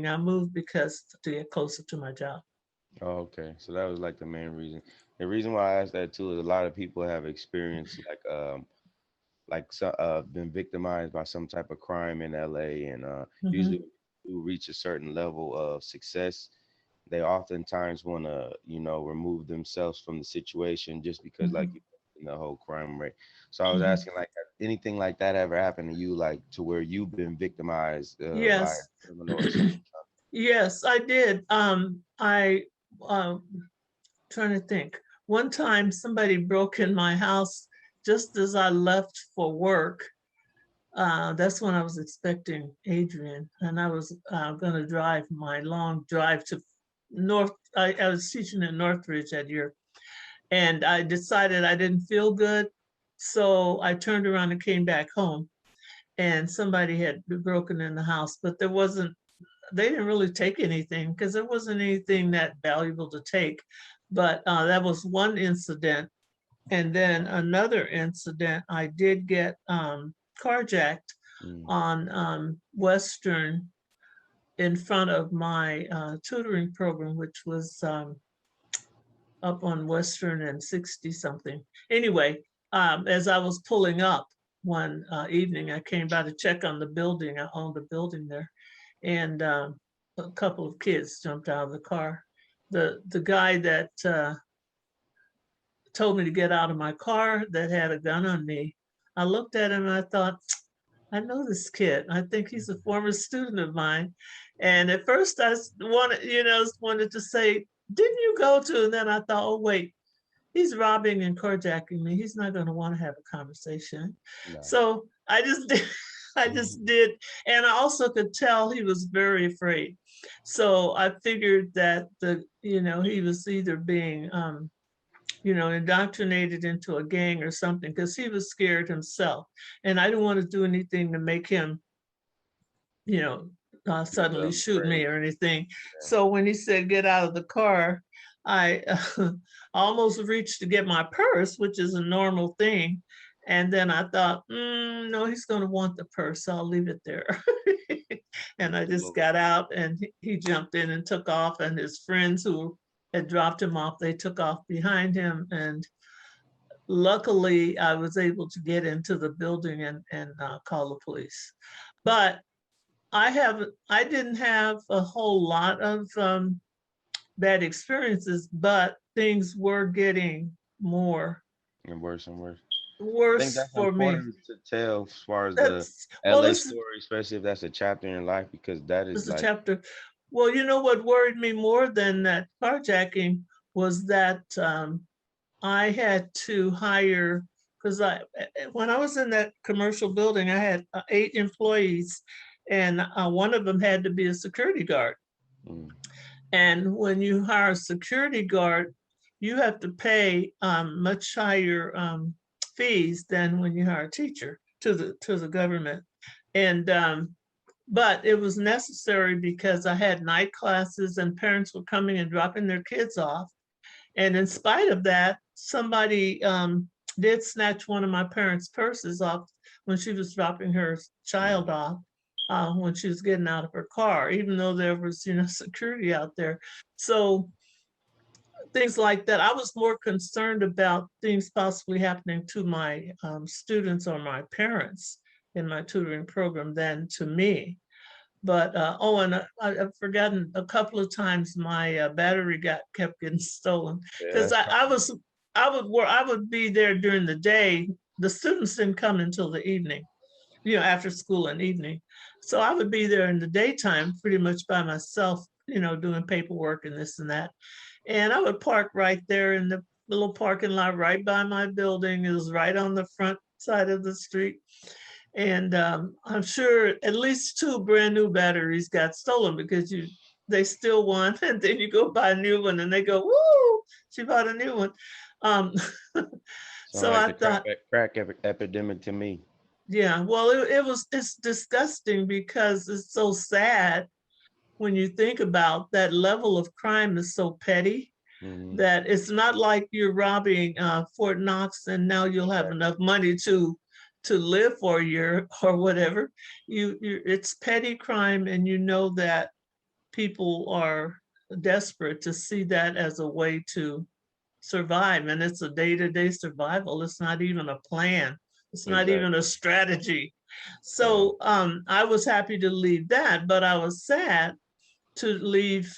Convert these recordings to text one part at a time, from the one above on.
I moved because to get closer to my job. Oh, okay. So that was like the main reason. The reason why I asked that too is a lot of people have experienced like so, been victimized by some type of crime in LA, and usually Hmm. when you reach a certain level of success, they oftentimes want to, remove themselves from the situation just because, like, Hmm. in the whole crime rate. So I was Hmm. asking, like, has anything like that ever happened to you, like, to where you've been victimized by a Yes. criminal or something? Yes, I did. Um, trying to think. One time somebody broke in my house just as I left for work. That's when I was expecting Adrian, and I was going to drive my long drive to North. I was teaching in Northridge that year, and I decided I didn't feel good. So I turned around and came back home, and somebody had broken in the house, but they didn't really take anything because there wasn't anything that valuable to take. But that was one incident. And then another incident, I did get carjacked Mm. on Western in front of my tutoring program, which was up on Western and 60 something. Anyway, as I was pulling up one evening, I came by to check on the building. I owned a building there, and a couple of kids jumped out of the car. The guy that told me to get out of my car that had a gun on me, I looked at him and I thought, I know this kid. I think he's a former student of mine. And at first I wanted to say, didn't you go to? And then I thought, oh wait, he's robbing and carjacking me. He's not going to want to have a conversation. No. So I just did. I just did. And I also could tell he was very afraid. So I figured that he was either being, indoctrinated into a gang or something because he was scared himself. And I didn't want to do anything to make him, you know, suddenly shoot me Afraid. or anything. Yeah. So when he said, get out of the car, I almost reached to get my purse, which is a normal thing. And then I thought, no, he's going to want the purse. So I'll leave it there. And I just Well, got out and he jumped in and took off. And his friends who had dropped him off, they took off behind him. And luckily, I was able to get into the building and call the police. But I didn't have a whole lot of bad experiences, but things were getting more and worse and worse. I think worse that's for me. important to tell as far as the That's well, LA this story, especially if that's a chapter in your life, because that is is a like, chapter. Well, you know what worried me more than that carjacking was that I had to hire because when I was in that commercial building, I had 8 employees, and one of them had to be a security guard. mm, And when you hire a security guard, you have to pay much higher fees than when you hire a teacher to the government. And but it was necessary because I had night classes and parents were coming and dropping their kids off. And in spite of that, somebody did snatch one of my parents' purses off when she was dropping her mm, child off when she was getting out of her car, even though there was, security out there. So things like that. I was more concerned about things possibly happening to my students or my parents in my tutoring program than to me. But and I've forgotten a couple of times my battery got kept getting stolen yeah, because that's I would be there during the day. The students didn't come until the evening, after school and evening. So I would be there in the daytime pretty much by myself, doing paperwork and this and that. And I would park right there in the little parking lot right by my building. It was right on the front side of the street. And I'm sure at least 2 brand new batteries got stolen because they steal one and then you go buy a new one and they go, woo, she bought a new one. Um, sound so like I the crack thought, epidemic to me. yeah, well, it's disgusting because it's so sad when you think about that level of crime is so petty Hmm. that it's not like you're robbing Fort Knox and now you'll have Exactly. enough money to live for a year or whatever. It's petty crime, and you know that people are desperate to see that as a way to survive. And it's a day-to-day survival. It's not even a plan. It's not even a Exactly. strategy. Yeah. So I was happy to leave that, but I was sad to leave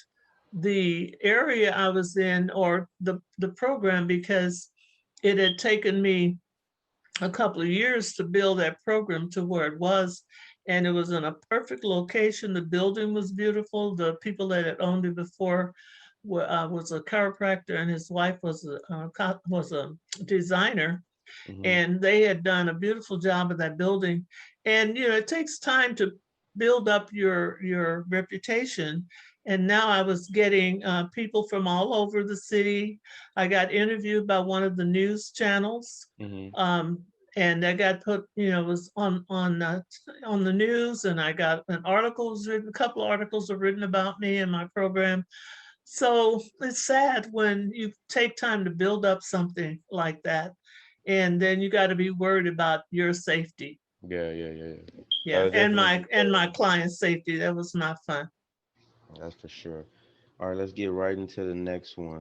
the area I was in, or the program, because it had taken me a couple of years to build that program to where it was. And it was in a perfect location. The building was beautiful. The people that had owned it before was a chiropractor, and his wife was a designer, Hmm. and they had done a beautiful job of that building. And it takes time to build up your reputation. And now I was getting people from all over the city. I got interviewed by one of the news channels, Hmm. um, and I got put, was on the news, and I got an article was written, a couple of articles were written about me and my program. So it's sad when you take time to build up something like that, and then you got to be worried about your safety. Yeah, yeah, yeah, yeah. That Yeah, would definitely be and bad. my client's safety. That was not fun. That's for sure. All right, let's get right into the next one.